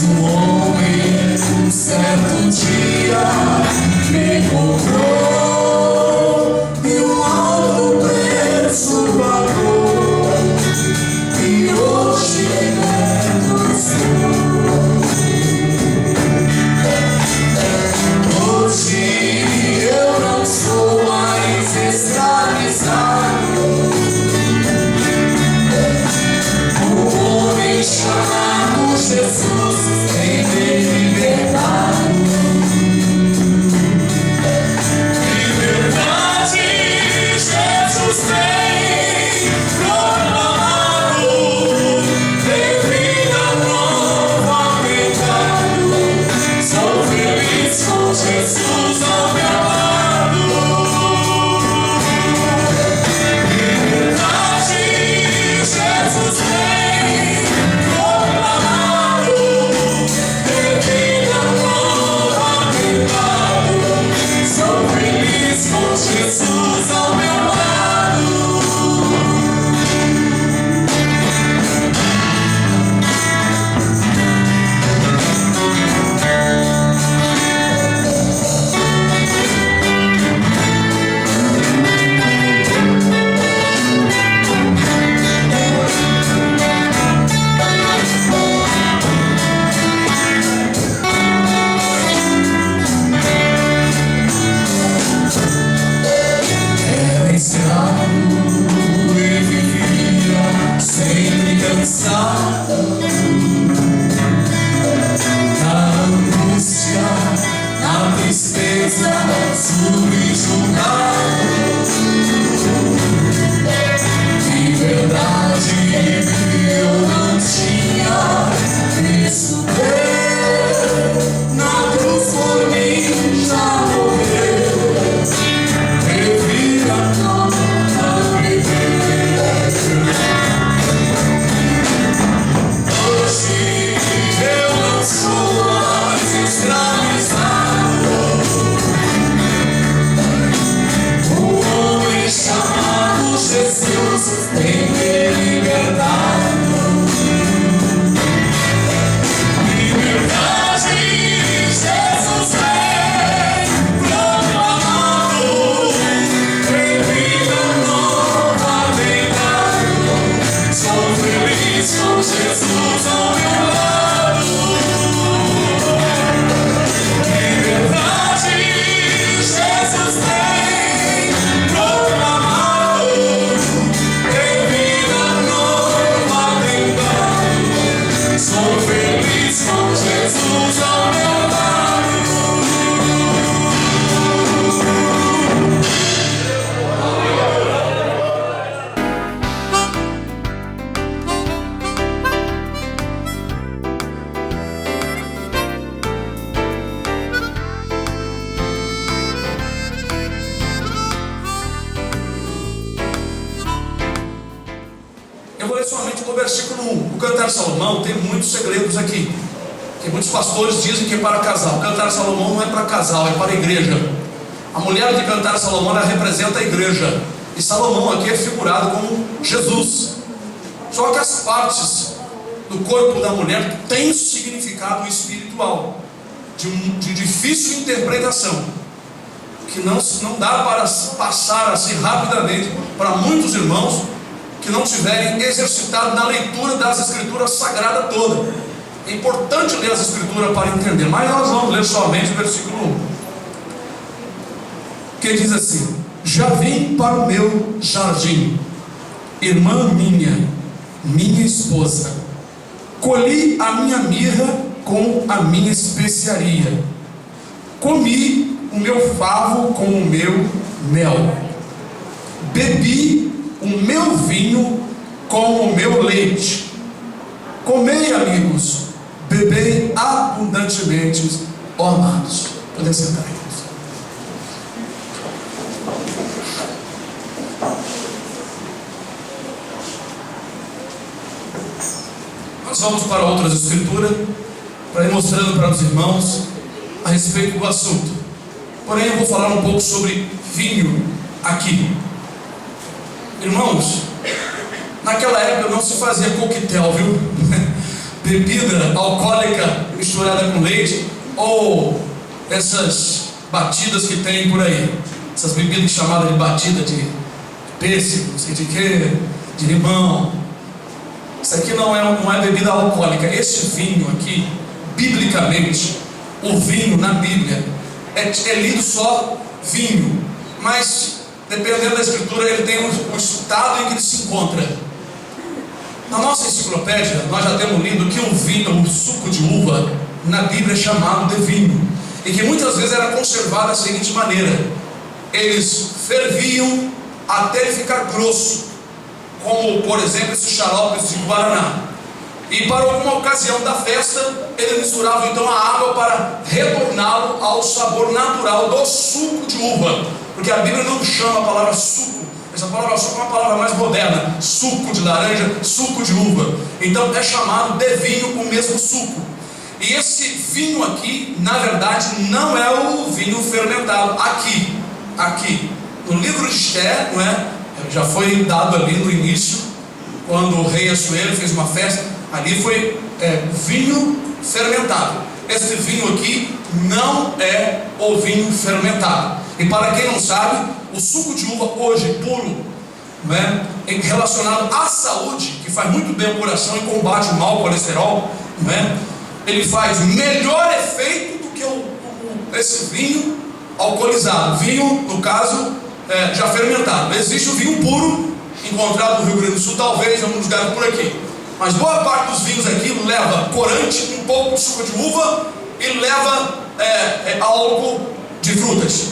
um homem, um certo dia, me comprou e um alto preço pagou, e hoje liberto estou. Hoje eu não sou mais escravizado. O homem chamado Jesus tem me libertado. Liberdade Jesus tem proclamado. Tem vida nova pecado. Sou feliz com Jesus ao meu lado. Liberdade Jesus tem proclamado. Tem vida nova pecado. Sou feliz com Jesus ao meu lado. Era escravo e vivia sempre cansado, na angústia, na tristeza, subjugado. Liberdade eu não tinha visto ver, na cruz por mim já morreu. Revira nova viver. Hoje eu não sou mais escravizado. O homem chamado Jesus tem me libertado. Liberdade Jesus tem proclamado. Tem vida nova pecado. Sou feliz com Jesus ao meu lado. Liberdade Jesus tem proclamado. Tem vida nova pecado. Sou feliz com Jesus ao meu lado. Eu vou ler somente o versículo 1. O Cantar de Salomão tem muitos segredos aqui, que muitos pastores dizem que é para casal. O Cantar de Salomão não é para casal, é para a igreja. A mulher de Cantar de Salomão, ela representa a igreja, e Salomão aqui é figurado como Jesus. Só que as partes do corpo da mulher têm significado espiritual, de difícil interpretação, que não dá para passar assim rapidamente para muitos irmãos que não tiverem exercitado na leitura das Escrituras Sagradas toda. É importante ler as Escrituras para entender, mas nós vamos ler somente o versículo 1, que diz assim: já vim para o meu jardim, irmã minha esposa, colhi a minha mirra com a minha especiaria, comi o meu favo com o meu mel, bebi o meu vinho com o meu leite. Comei, amigos, bebei abundantemente, ó amados. Podem sentar, irmãos. Nós vamos para outras escrituras, para ir mostrando para os irmãos a respeito do assunto. Porém, eu vou falar um pouco sobre vinho aqui. Irmãos, naquela época não se fazia coquetel, viu? bebida alcoólica misturada com leite, ou essas batidas que tem por aí, essas bebidas chamadas de batida de pêssego, não sei de quê, de limão. Isso aqui não é bebida alcoólica. Esse vinho aqui, biblicamente, o vinho na Bíblia é lido só vinho, mas dependendo da escritura ele tem o estado em que ele se encontra. Na nossa enciclopédia nós já temos lido que o vinho, o suco de uva na Bíblia é chamado de vinho, e que muitas vezes era conservado da seguinte maneira: eles ferviam até ele ficar grosso, como por exemplo esses xaropes de guaraná, e para alguma ocasião da festa eles misturavam então a água para retorná-lo ao sabor natural do suco de uva, porque a Bíblia não chama a palavra suco. Essa palavra suco é uma palavra mais moderna: suco de laranja, suco de uva. Então é chamado de vinho o mesmo suco. E esse vinho aqui, na verdade, não é o vinho fermentado. Aqui, no livro de Esther, não é? Já foi dado ali no início, quando o rei Assuero fez uma festa, ali foi vinho fermentado. Esse vinho aqui não é o vinho fermentado. E para quem não sabe, o suco de uva hoje puro, não é? Relacionado à saúde, que faz muito bem ao coração e combate o mau colesterol, não é? Ele faz melhor efeito do que esse vinho alcoolizado. Vinho, no caso, já fermentado. Existe o vinho puro, encontrado no Rio Grande do Sul, talvez em alguns lugares por aqui. Mas boa parte dos vinhos aqui leva corante, um pouco de suco de uva, e leva álcool de frutas.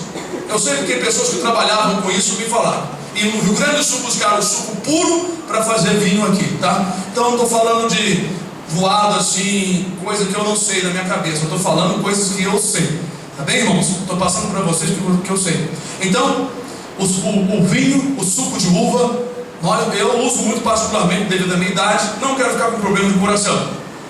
Eu sei porque pessoas que trabalhavam com isso me falaram. E no Rio Grande do Sul buscaram o suco puro para fazer vinho aqui, tá? Então não estou falando de voado assim, coisa que eu não sei na minha cabeça. Eu estou falando coisas que eu sei. Tá bem, irmãos? Estou passando para vocês que eu sei. Então, o vinho, o suco de uva, eu uso muito particularmente devido à minha idade. Não quero ficar com problema de coração.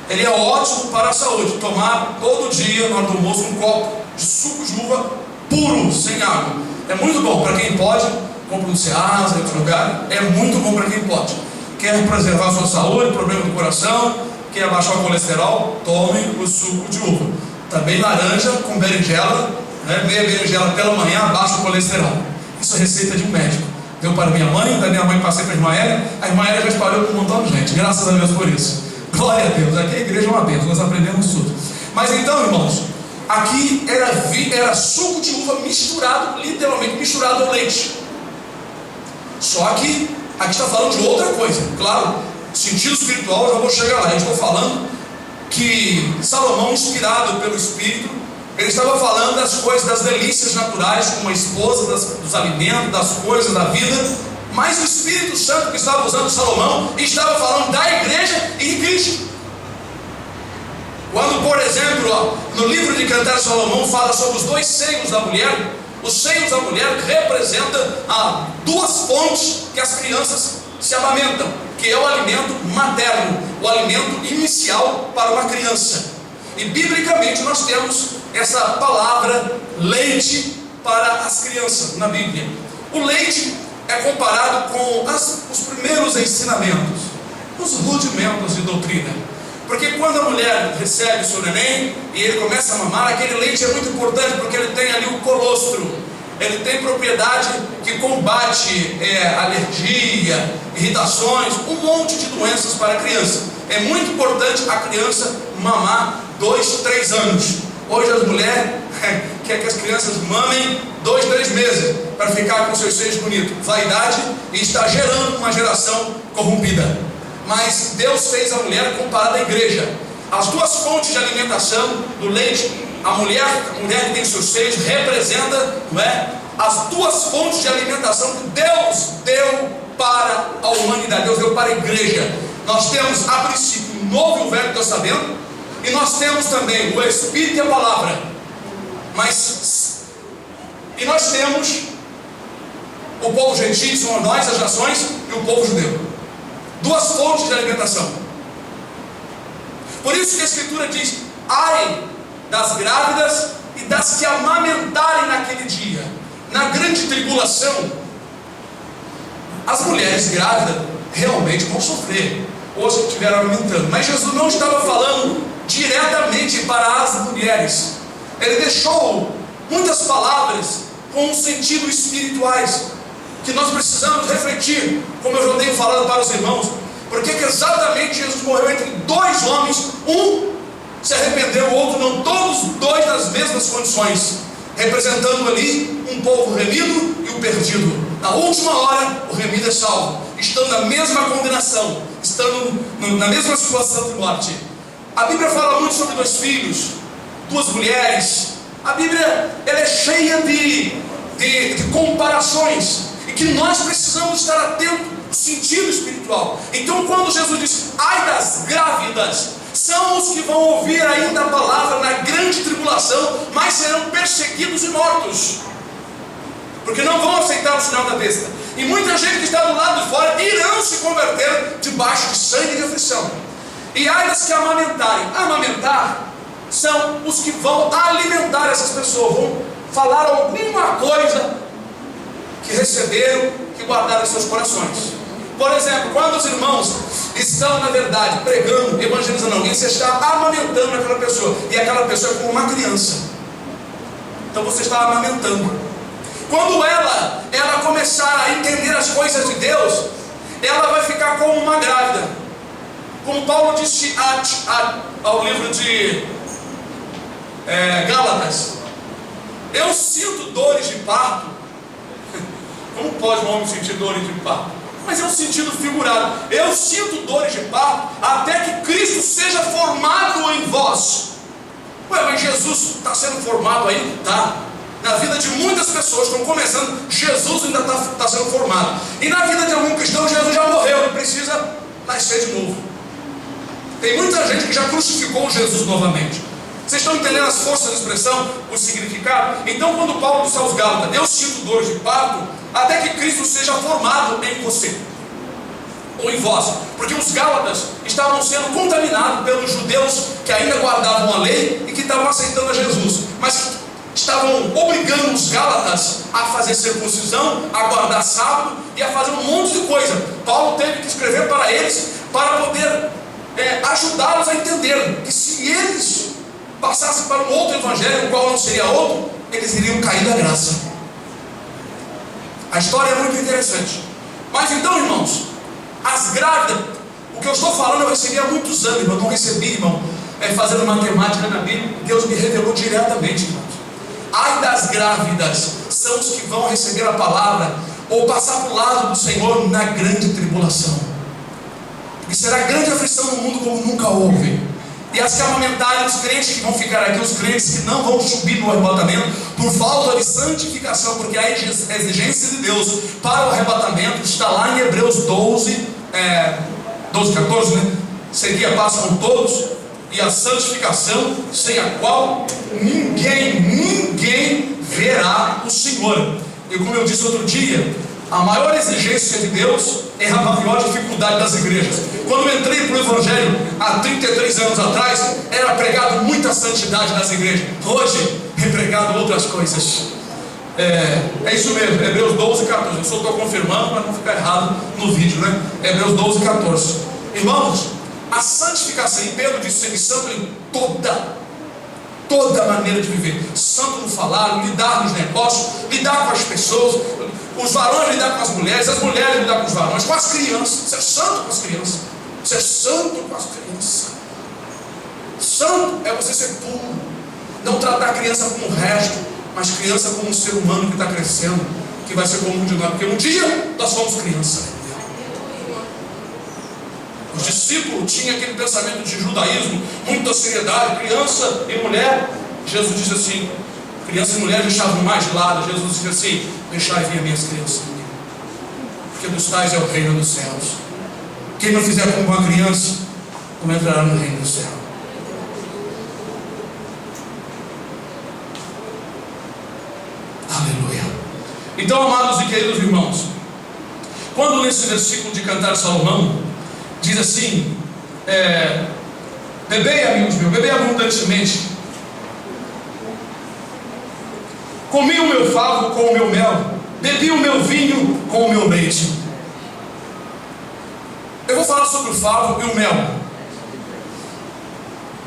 Ele é ótimo para a saúde. Tomar todo dia, na hora do almoço, um copo de suco de uva puro, sem água. É muito bom para quem pode. Compra no Ceasa, em outro lugar. É muito bom para quem pode. Quer preservar a sua saúde, problema do coração, quer abaixar o colesterol, tome o suco de uva. Também laranja com berinjela, né? Meia berinjela pela manhã, abaixa o colesterol. Isso é receita de um médico. Deu para minha mãe, da minha mãe passei para a irmã Hélia. A irmã Hélia já espalhou para um montão de gente. Graças a Deus por isso. Glória a Deus. Aqui a igreja é uma bênção, nós aprendemos tudo. Mas então, irmãos, aqui era suco de uva misturado, literalmente misturado ao leite. Só que aqui está falando de outra coisa. Claro, sentido espiritual, já vou chegar lá. Eu estou falando que Salomão, inspirado pelo Espírito, ele estava falando das coisas, das delícias naturais, como a esposa, dos alimentos, das coisas da vida. Mas o Espírito Santo que estava usando Salomão estava falando da igreja e de Cristo. Quando, por exemplo, no livro de Cantares, Salomão fala sobre os dois seios da mulher. Os seios da mulher representam duas fontes que as crianças se amamentam, que é o alimento materno, o alimento inicial para uma criança. E biblicamente nós temos essa palavra leite para as crianças na Bíblia. O leite é comparado com os primeiros ensinamentos, os rudimentos de doutrina. Porque quando a mulher recebe o seu neném e ele começa a mamar, aquele leite é muito importante, porque ele tem ali o colostro. Ele tem propriedade que combate alergia, irritações, um monte de doenças para a criança. É muito importante a criança mamar 2, 3 anos. Hoje as mulheres querem que as crianças mamem 2, 3 meses para ficar com seus seios bonitos. Vaidade, e está gerando uma geração corrompida. Mas Deus fez a mulher comparada à igreja. As duas fontes de alimentação do leite, a mulher que tem seus seios, representa, não é, as duas fontes de alimentação que Deus deu para a humanidade. Deus deu para a igreja. Nós temos a princípio o Novo e o Velho Testamento, e nós temos também o Espírito e a Palavra. E nós temos o povo gentil, são nós, as nações, e o povo judeu. Duas fontes de alimentação. Por isso que a Escritura diz: ai das grávidas e das que amamentarem naquele dia. Na grande tribulação, as mulheres grávidas realmente vão sofrer. ou as que estiveram amamentando. Mas Jesus não estava falando diretamente para as mulheres. Ele deixou muitas palavras com um sentido espirituais, que nós precisamos refletir, como eu já tenho falado para os irmãos. Porque que exatamente Jesus morreu entre dois homens, um se arrependeu, o outro não, todos dois nas mesmas condições, representando ali um povo remido e o perdido. Na última hora, o remido é salvo, estando na mesma condenação, estando na mesma situação de morte. A Bíblia fala muito sobre dois filhos, duas mulheres. A Bíblia, ela é cheia de comparações, e que nós precisamos estar atentos no sentido espiritual. Então, quando Jesus diz, ai das grávidas, são os que vão ouvir ainda a palavra na grande tribulação, mas serão perseguidos e mortos, porque não vão aceitar o sinal da besta. E muita gente que está do lado de fora irão se converter debaixo de sangue e de aflição. E ai das que amamentarem. Amamentar são os que vão alimentar essas pessoas, vão falar alguma coisa que receberam, que guardaram em seus corações. Por exemplo, quando os irmãos estão, na verdade, pregando, evangelizando alguém, você está amamentando aquela pessoa, e aquela pessoa é como uma criança. Então você está amamentando. Quando ela começar a entender as coisas de Deus, ela vai ficar como uma grávida. Como Paulo disse ao livro de Gálatas: eu sinto dores de parto. Como pode um homem sentir dores de parto? Mas é um sentido figurado. Eu sinto dores de parto até que Cristo seja formado em vós. Ué, mas Jesus está sendo formado aí? Tá. Na vida de muitas pessoas que estão começando, Jesus ainda está sendo formado. E na vida de algum cristão, Jesus já morreu e precisa nascer de novo. Tem muita gente que já crucificou Jesus novamente. Vocês estão entendendo as forças da expressão, o significado? Então, quando Paulo disse aos Gálatas, eu sinto dores de parto até que Cristo seja formado em você, ou em vós. Porque os Gálatas estavam sendo contaminados pelos judeus que ainda guardavam a lei e que estavam aceitando a Jesus, mas estavam obrigando os Gálatas a fazer circuncisão, a guardar sábado e a fazer um monte de coisa. Paulo teve que escrever para eles, para poder ajudá-los a entender que se eles passassem para um outro evangelho, o qual não seria outro, eles iriam cair da graça. A história é muito interessante. Mas então, irmãos, as grávidas, o que eu estou falando eu recebi há muitos anos, irmão. Eu não recebi, irmão, fazendo matemática na Bíblia. Deus me revelou diretamente, irmãos. Ai das grávidas, são os que vão receber a palavra ou passar para o lado do Senhor na grande tribulação. E será grande aflição no mundo como nunca houve. E as que amamentarem, os crentes que vão ficar aqui, os crentes que não vão subir no arrebatamento por falta de santificação, porque a exigência de Deus para o arrebatamento está lá em Hebreus 12, 14, né? Seguia passam todos, e a santificação, sem a qual ninguém verá o Senhor. E como eu disse outro dia, a maior exigência de Deus é a maior dificuldade das igrejas. Quando eu entrei para o Evangelho há 33 anos atrás, era pregado muita santidade nas igrejas. Hoje é pregado outras coisas. É isso mesmo, Hebreus 12, 14. Eu só estou confirmando para não ficar errado no vídeo, né? Hebreus 12, 14. Irmãos, a santificação, e Pedro disse, ser santo em toda maneira de viver. Santo no falar, lidar nos negócios, lidar com as pessoas. Os varões lidar com as mulheres lidar com os varões, com as crianças. Ser santo com as crianças. Ser santo com as crianças. Santo é você ser puro. Não tratar a criança como o resto, mas criança como um ser humano que está crescendo, que vai ser comum de nós. Porque um dia nós fomos criança. Os discípulos tinham aquele pensamento de judaísmo, muita seriedade, criança e mulher. Jesus disse assim, criança e mulher deixavam mais de lado. Jesus disse assim, deixai vir as minhas crianças, porque dos tais é o reino dos céus. Quem não fizer como uma criança, não entrará no reino do céu. Aleluia. Então, amados e queridos irmãos, quando nesse versículo de Cantar de Salomão diz assim, bebei, amigos meus, bebei abundantemente, comi o meu favo com o meu mel, bebi o meu vinho com o meu leite. Eu vou falar sobre o favo e o mel.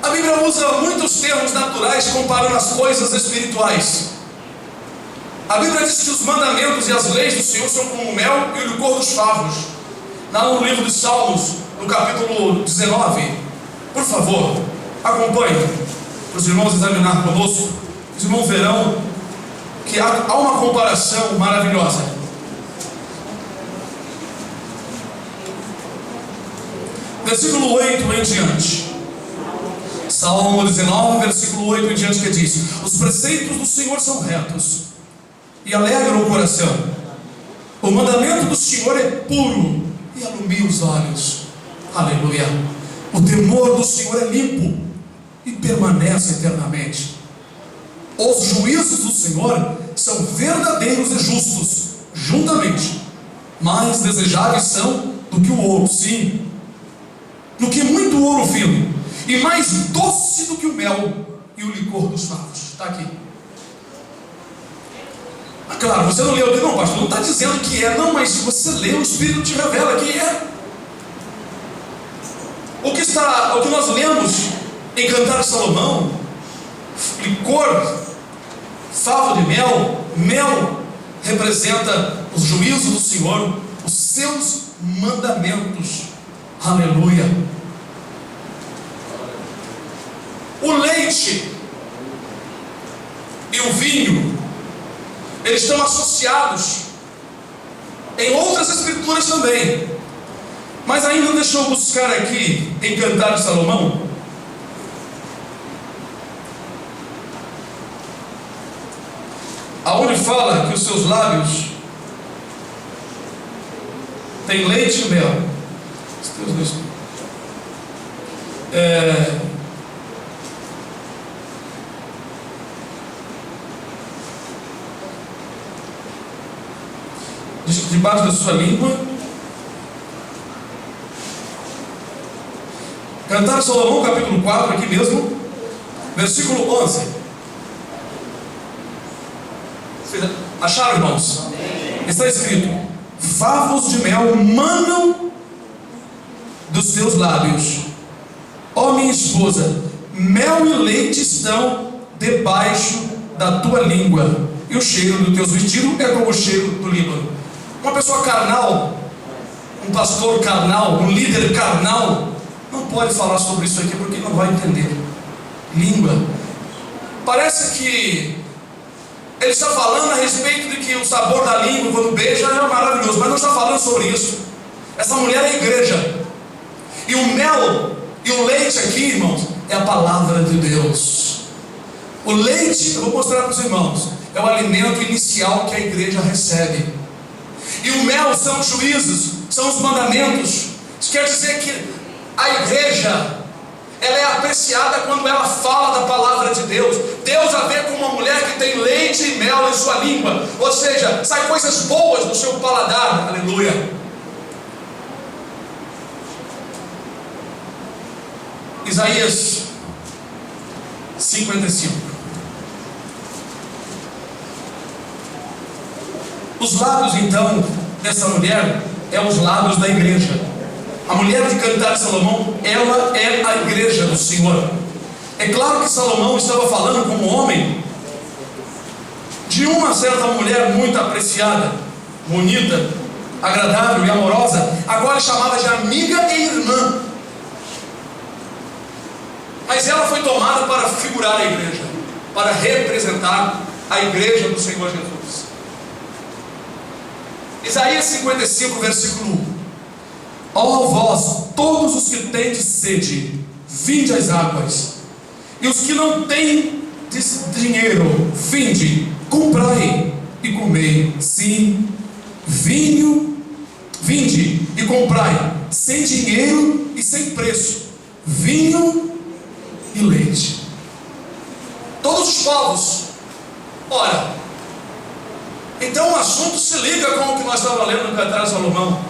A Bíblia usa muitos termos naturais comparando as coisas espirituais. A Bíblia diz que os mandamentos e as leis do Senhor são como o mel e o licor dos favos. No livro de Salmos, no capítulo 19. Por favor, acompanhe, para os irmãos examinar conosco. Os irmãos verão que há uma comparação maravilhosa. Versículo 8 em diante. Salmo 19, versículo 8 em diante, que diz: os preceitos do Senhor são retos e alegram o coração. O mandamento do Senhor é puro e alumia os olhos. Aleluia. O temor do Senhor é limpo e permanece eternamente. Os juízos do Senhor são verdadeiros e justos, juntamente. Mais desejáveis são do que o ouro, sim, do que muito ouro fino, e mais doce do que o mel e o licor dos favos. Está aqui. Ah, claro, você não leu aqui, não, pastor, não está dizendo que é, não, mas se você lê, o Espírito te revela que é. O que nós lemos em Cantar de Salomão, licor, favo de mel, mel representa os juízos do Senhor, os seus mandamentos. Aleluia. O leite e o vinho, eles estão associados em outras escrituras também. Mas ainda deixa eu buscar aqui em Cantar de Salomão. Aonde fala que os seus lábios têm leite e mel. Debaixo da sua língua. Cantar de Salomão, capítulo 4, aqui mesmo, versículo 11. Acharam, irmãos? Está escrito: favos de mel manam dos seus lábios, ó minha esposa, mel e leite estão debaixo da tua língua, e o cheiro dos teus vestidos é como o cheiro do Líbano. Uma pessoa carnal, um pastor carnal, um líder carnal, não pode falar sobre isso aqui porque não vai entender. Língua. Parece que ele está falando a respeito de que o sabor da língua quando beija é maravilhoso, mas não está falando sobre isso. Essa mulher é a igreja. E o mel e o leite aqui, irmãos, é a palavra de Deus. O leite, eu vou mostrar para os irmãos, é o alimento inicial que a igreja recebe. E o mel são os juízos, são os mandamentos. Isso quer dizer que a igreja, ela é apreciada quando ela fala da palavra de Deus. Deus a vê como uma mulher que tem leite e mel em sua língua, ou seja, sai coisas boas do seu paladar. Aleluia. Isaías 55. Os lábios então dessa mulher é os lábios da igreja. A mulher de Cantar de Salomão, ela é a igreja do Senhor. É claro que Salomão estava falando como homem de uma certa mulher muito apreciada, bonita, agradável e amorosa, agora chamada de amiga e irmã. Mas ela foi tomada para figurar a igreja, para representar a igreja do Senhor Jesus. Isaías 55, versículo 1. Ó vós, todos os que tendes sede, vinde às águas, e os que não têm dinheiro, vinde, comprai e comei. Sim, vinho, vinde e comprai, sem dinheiro e sem preço, vinho e leite. Todos os povos. Ora, então o assunto se liga com o que nós estávamos lendo no Cantar de Salomão.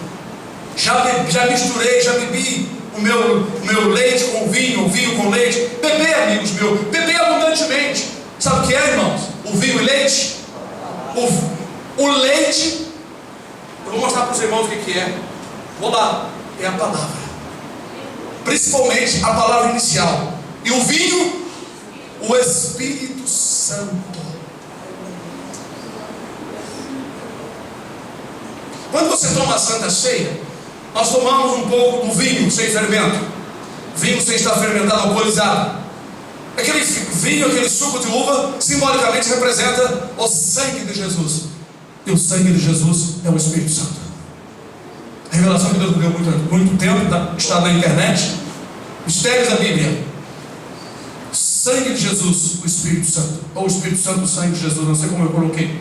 Já misturei, já bebi o meu leite com vinho, o vinho com leite. Beber, amigos meus, beber abundantemente. Sabe o que é, irmãos? O vinho e leite? O leite, eu vou mostrar para os irmãos o que é. Vou lá. é a palavra, principalmente a palavra inicial. E o vinho, o Espírito Santo. Quando você toma a Santa Ceia, nós tomamos um pouco do vinho sem fermento, vinho sem estar fermentado, alcoolizado. Aquele vinho, aquele suco de uva, simbolicamente representa o sangue de Jesus. E o sangue de Jesus é o Espírito Santo. A revelação que Deus me deu muito tempo, está na internet. Mistérios da Bíblia. O sangue de Jesus, o Espírito Santo. Ou o Espírito Santo, o sangue de Jesus, não sei como eu coloquei.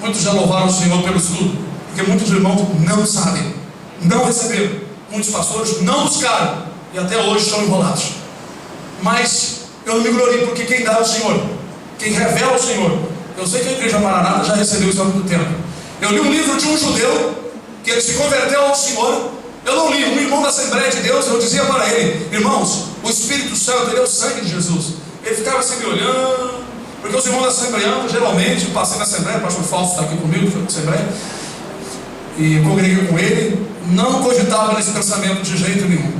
Muitos já louvaram o Senhor pelo estudo, porque muitos irmãos não sabem, não receberam. Muitos pastores não buscaram e até hoje estão enrolados. Mas eu não me glorio, porque quem dá é o Senhor, quem revela o Senhor. Eu sei que a igreja Maranata já recebeu isso há muito tempo. Eu li um livro de um judeu que ele se converteu ao Senhor. Eu não li, um irmão da Assembleia de Deus. Eu dizia para ele: irmãos, o Espírito Santo, ele é o sangue de Jesus. Ele ficava assim me olhando, porque os irmãos da Assembleia, geralmente, eu passei na Assembleia, o pastor Fausto está aqui comigo, foi na Assembleia, e congreguei com ele, não cogitava nesse pensamento de jeito nenhum.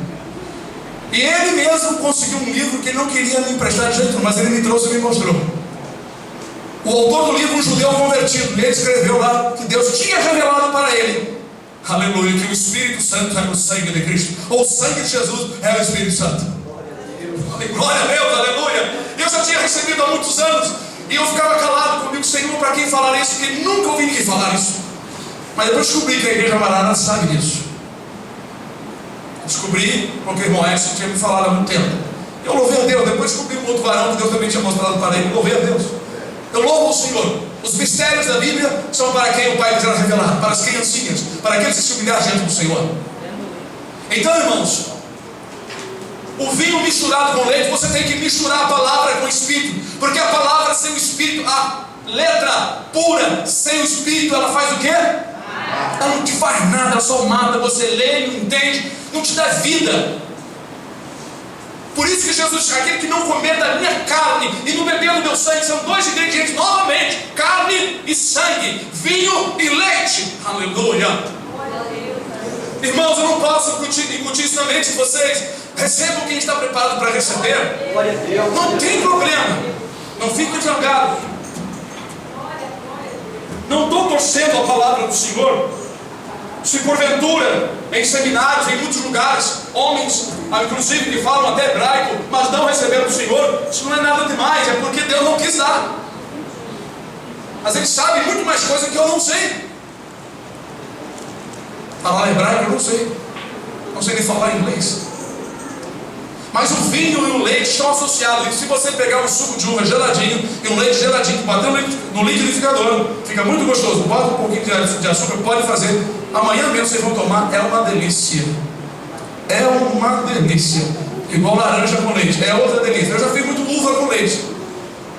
E ele mesmo conseguiu um livro que ele não queria me emprestar de jeito nenhum, mas ele me trouxe e me mostrou. O autor do livro, um judeu convertido, ele escreveu lá que Deus tinha revelado para ele, aleluia, que o Espírito Santo era o sangue de Cristo, ou o sangue de Jesus é o Espírito Santo. Glória a Deus, aleluia. Eu já tinha recebido há muitos anos, e eu ficava calado comigo: Senhor, para quem falar isso? Porque nunca ouvi ninguém falar isso. Mas depois descobri que a igreja Maranata sabe disso. Descobri porque o irmão Edson tinha me falado há muito tempo. Eu louvei a Deus. Depois descobri um outro varão que Deus também tinha mostrado para ele. Louvei a Deus. Eu louvo o Senhor. Os mistérios da Bíblia são para quem o Pai quiser revelar, para as criancinhas, para aqueles que se humilhar diante do Senhor. Então, irmãos, o vinho misturado com leite, você tem que misturar a palavra com o Espírito, porque a palavra sem o Espírito, a letra pura sem o Espírito, ela faz o quê? Ela não te faz nada, ela só mata. Você lê, não entende, não te dá vida. Por isso que Jesus diz: aquele que não comer da minha carne e não beber do meu sangue, são dois ingredientes novamente: carne e sangue, vinho e leite. Aleluia. Irmãos, eu não posso incutir isso na mente de vocês. Recebam quem está preparado para receber. Não tem problema, não fique jogado. Não estou torcendo a palavra do Senhor. Se porventura, em seminários, em muitos lugares, homens, inclusive que falam até hebraico, mas não receberam do Senhor, isso não é nada demais, é porque Deus não quis dar. Mas Ele sabe muito mais coisa que eu não sei. Falar hebraico eu não sei nem falar inglês. Mas o vinho e o leite estão associados. E se você pegar um suco de uva geladinho e um leite geladinho, bater no liquidificador, fica muito gostoso. Bota um pouquinho de açúcar, pode fazer. Amanhã mesmo vocês vão tomar, é uma delícia. É uma delícia. Igual laranja com leite, é outra delícia. Eu já fiz muito uva com leite,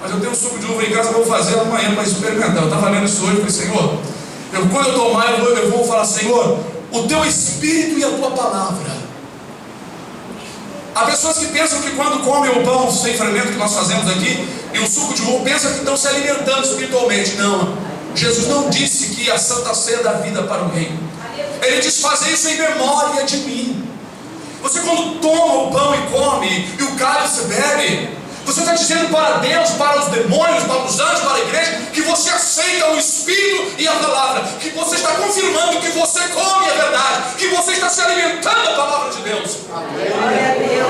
mas eu tenho um suco de uva em casa, vou fazer amanhã para experimentar. Eu estava lendo isso hoje, falei: Senhor, quando eu tomar, eu vou falar: Senhor, o teu Espírito e a tua palavra. Há pessoas que pensam que quando comem o pão sem fermento que nós fazemos aqui e o suco de uva, pensam que estão se alimentando espiritualmente. Não, Jesus não disse que a Santa Ceia dá vida para o reino. Ele diz: fazer isso em memória de mim. Você, quando toma o pão e come e o cálice bebe, você está dizendo para Deus, para os demônios, para os anjos, para a igreja, que você aceita o Espírito e a palavra, que você está confirmando que você come a verdade, que você está se alimentando da palavra de Deus.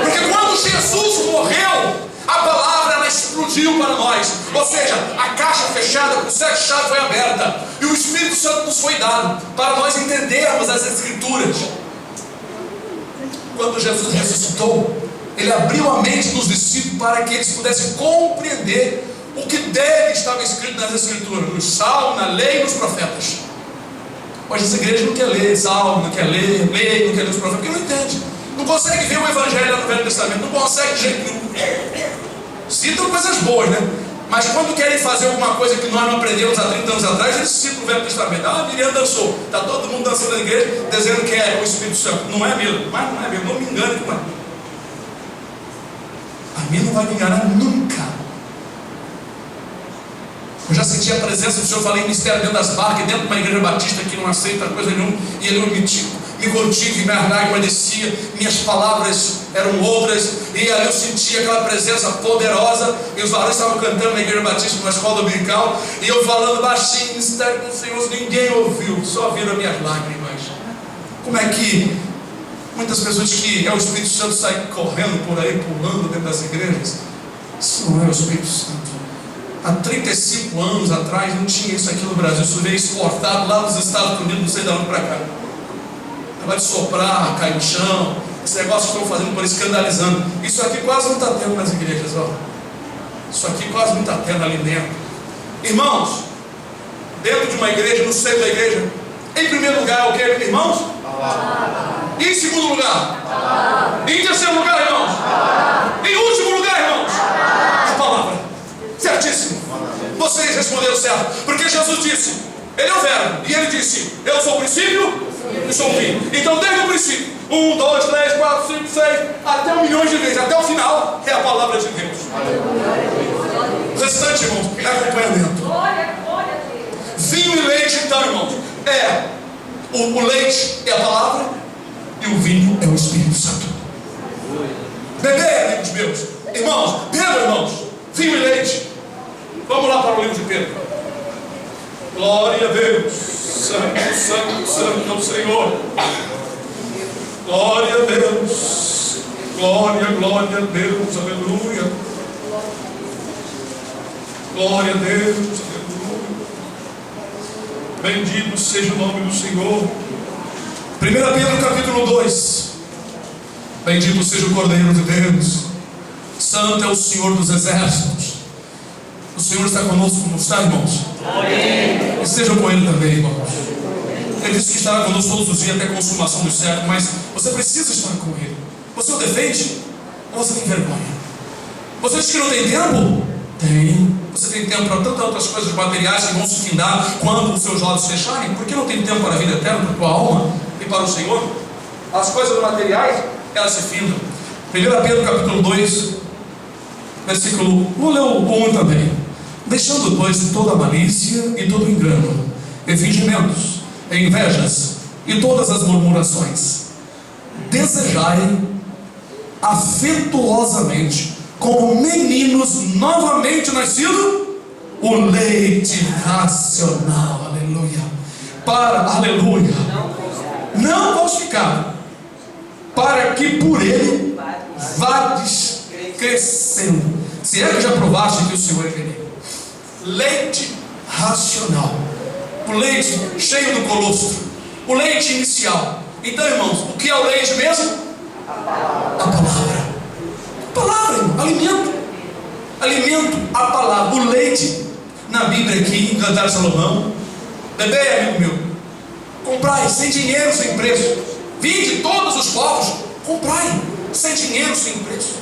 Porque quando Jesus morreu, a palavra ela explodiu para nós. Ou seja, a caixa fechada com 7 chaves foi aberta e o Espírito Santo nos foi dado para nós entendermos as Escrituras. Quando Jesus ressuscitou, Ele abriu a mente dos discípulos para que eles pudessem compreender o que dele estava escrito nas Escrituras, nos Salmos, na lei e nos profetas. Hoje essa igreja não quer ler Salmo, não quer ler lei, não quer ler os profetas, porque não entende. Não consegue ver o Evangelho no Velho Testamento, não consegue de jeito nenhum. Citam coisas boas, né? Mas quando querem fazer alguma coisa que nós não aprendemos há 30 anos atrás, eles citam o Velho Testamento. Ah, a Miriam dançou, está todo mundo dançando na igreja, dizendo que é o Espírito Santo. Não é mesmo, mas não é mesmo, não me engane com ela. A mim não vai me enganar nunca. Eu já senti a presença do Senhor, falei em mistério dentro das barcas, dentro de uma igreja batista que não aceita coisa nenhuma, e Ele me me contive, minha lágrima descia, minhas palavras eram outras, e ali eu sentia aquela presença poderosa, e os varões estavam cantando na igreja batista, numa escola dominical, e eu falando baixinho, mistério com o Senhor, ninguém ouviu, só viram minhas lágrimas. Como é que muitas pessoas que é o Espírito Santo saem correndo por aí, pulando dentro das igrejas? Isso não é o Espírito Santo. Há 35 anos atrás não tinha isso aqui no Brasil, isso veio exportado lá dos Estados Unidos, não sei de onde para cá. Vai de soprar, cair no chão, esse negócio que estão fazendo por escandalizando. Isso aqui quase não está tendo nas igrejas, ó. Isso aqui quase não está tendo ali dentro. Irmãos, dentro de uma igreja, no seio da igreja, em primeiro lugar é o que, irmãos? E em segundo lugar? E em terceiro lugar, irmãos? Em último lugar, irmãos? A palavra. Certíssimo. Vocês responderam certo, porque Jesus disse, Ele é o verbo, e Ele disse, eu sou o princípio e sou o fim. Então desde o princípio, 1, 2, 3, 4, 5, 6, até 1 milhão de vezes, até o final, é a palavra de Deus. O restante, irmãos, é acompanhamento. Vinho e leite, então, irmãos, o leite é a palavra e o vinho é o Espírito Santo. Beber, amigos meus, irmãos, bebam, irmãos, vinho e leite. Vamos lá para o livro de Pedro. Glória a Deus. Santo, santo, santo é o Senhor. Glória a Deus. Glória, glória a Deus. Aleluia. Glória a Deus. Aleluia. Bendito seja o nome do Senhor. 1 Pedro capítulo 2. Bendito seja o Cordeiro de Deus. Santo é o Senhor dos exércitos. O Senhor está conosco, não está, irmãos? Amém. Estejam com Ele também, irmãos. Ele disse que estará conosco todos os dias até a consumação do século, mas você precisa estar com Ele. Você o defende ou você tem vergonha? Você diz que não tem tempo? Tem. Você tem tempo para tantas outras coisas materiais que vão se findar quando os seus olhos fecharem? Por que não tem tempo para a vida eterna, para a tua alma e para o Senhor? As coisas materiais, elas se findam. 1 Pedro capítulo 2, versículo, vou ler o 1 também. Deixando, pois, toda malícia e todo engano, e fingimentos, e invejas, e todas as murmurações, desejai afetuosamente, como meninos novamente nascidos, o leite racional, aleluia, aleluia, não falsificado, para que por ele vades crescendo. Se é que já provaste que o Senhor é fiel. Leite racional, o leite cheio do colostro, o leite inicial. Então, irmãos, o que é o leite mesmo? A palavra, irmão, alimento, a palavra. O leite na Bíblia aqui, em Cantar de Salomão. Bebê, amigo meu, comprai sem dinheiro, sem preço. Vinde todos os povos, comprai sem dinheiro, sem preço.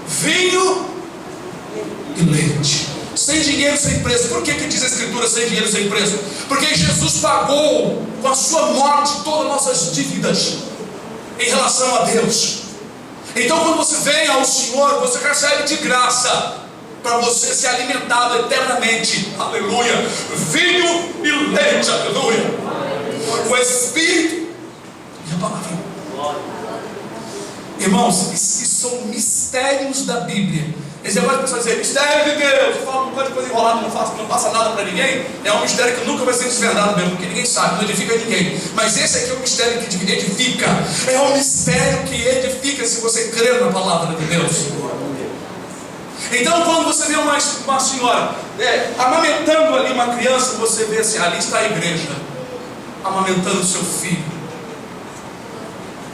Vinho e leite, sem dinheiro, sem preço. Por que diz a Escritura sem dinheiro, sem preço? Porque Jesus pagou com a sua morte todas as nossas dívidas em relação a Deus. Então quando você vem ao Senhor, você recebe de graça para você ser alimentado eternamente, aleluia, vinho e leite, aleluia, o Espírito e a palavra. Irmãos, isso são mistérios da Bíblia. Esse negócio de pessoa dizer, mistério de Deus, eu falo uma coisa enrolada, não passa nada para ninguém, é um mistério que nunca vai ser desvendado mesmo, porque ninguém sabe, não edifica ninguém. Mas esse aqui é o mistério que edifica, é um mistério que edifica se você crer na palavra de Deus. Então quando você vê uma senhora amamentando ali uma criança, você vê assim, ali está a igreja, amamentando o seu filho.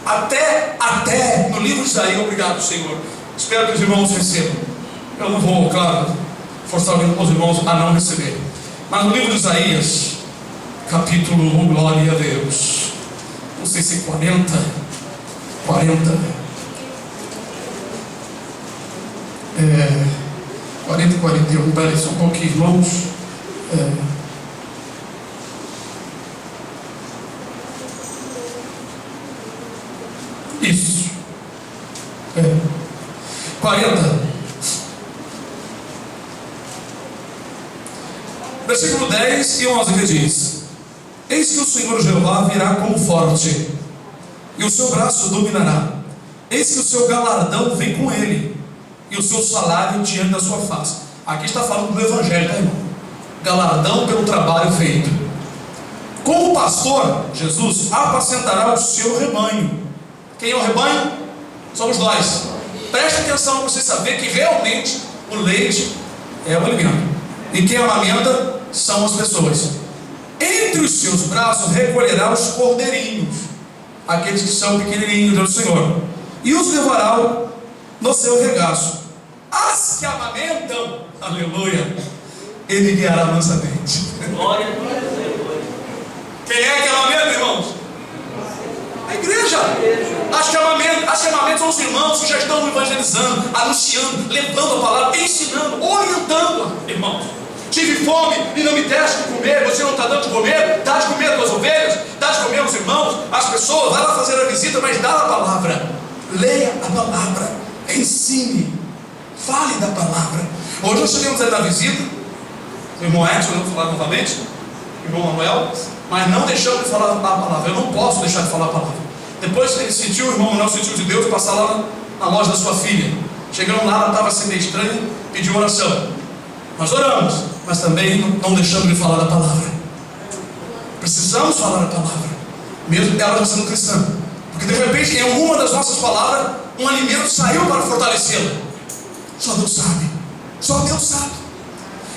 Até no livro de Isaías, obrigado Senhor, espero que os irmãos recebam. Eu não vou, claro, forçar os irmãos a não receber. Mas no livro de Isaías, capítulo, glória a Deus, não sei se 40, 40 e 41, peraí só um pouquinho, irmãos. Isso. 40. Versículo 10 e 11 que diz: Eis que o Senhor Jeová virá como forte, e o seu braço dominará. Eis que o seu galardão vem com ele, e o seu salário diante da sua face. Aqui está falando do Evangelho, tá, irmão? Galardão pelo trabalho feito. Como pastor, Jesus apacentará o seu rebanho. Quem é o rebanho? Somos nós. Preste atenção para você saber que realmente o leite é o alimento, e quem amamenta são as pessoas. Entre os seus braços recolherá os cordeirinhos, aqueles que são pequenininhos do Senhor, e os levará no seu regaço. As que amamentam, aleluia, ele guiará mansamente. Glória a Deus. Quem é que amamenta, irmãos? A igreja. As que amamentam são os irmãos que já estão evangelizando, anunciando, levando a palavra, ensinando, orientando, irmãos. Tive fome e não me deste de comer. Você não está dando de comer? Dá de comer às ovelhas, dá de comer aos irmãos, às pessoas. Vai lá fazer a visita, mas dá a palavra. Leia a palavra, ensine, fale da palavra. Hoje nós tivemos aí na visita o irmão Edson, eu vou falar novamente, o irmão Manuel, mas não deixamos de falar a palavra. Eu não posso deixar de falar a palavra. Depois ele sentiu, o irmão Manuel sentiu de Deus passar lá na loja da sua filha. Chegamos lá, ela estava assim meio estranha, pediu oração. Nós oramos, mas também não deixamos de falar da palavra. Precisamos falar da palavra, mesmo ela não sendo cristã, porque de repente em alguma das nossas palavras um alimento saiu para fortalecê-la. Só Deus sabe, só Deus sabe.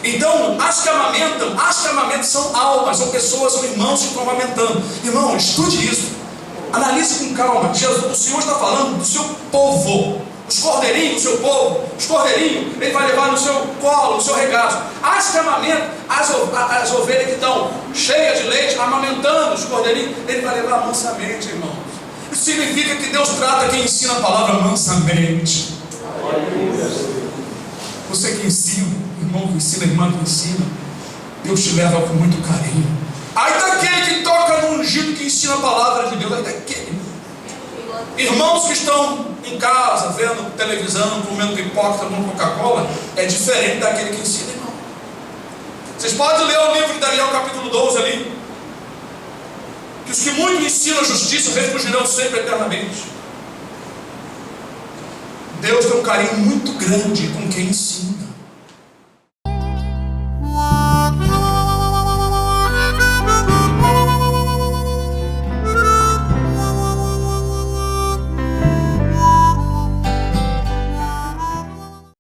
Então, as que amamentam são almas, são pessoas, são irmãos que estão amamentando. Irmão, estude isso, analise com calma. O Senhor está falando do seu povo. Os cordeirinhos, o seu povo, os cordeirinhos, ele vai levar no seu colo, no seu regaço. As que amamentam, as ovelhas que estão cheias de leite, amamentando os cordeirinhos, ele vai levar mansamente, irmãos. Isso significa que Deus trata quem ensina a palavra mansamente. Você que ensina, irmão que ensina, irmã que ensina, Deus te leva com muito carinho. Aí daquele que toca no ungido, que ensina a palavra de Deus, aí daquele. Irmãos que estão em casa, vendo televisão, comendo pipoca, tomando Coca-Cola, é diferente daquele que ensina, irmão. Vocês podem ler o livro de Daniel, capítulo 12 ali, que os que muito ensinam a justiça refugirão sempre eternamente. Deus tem um carinho muito grande com quem ensina.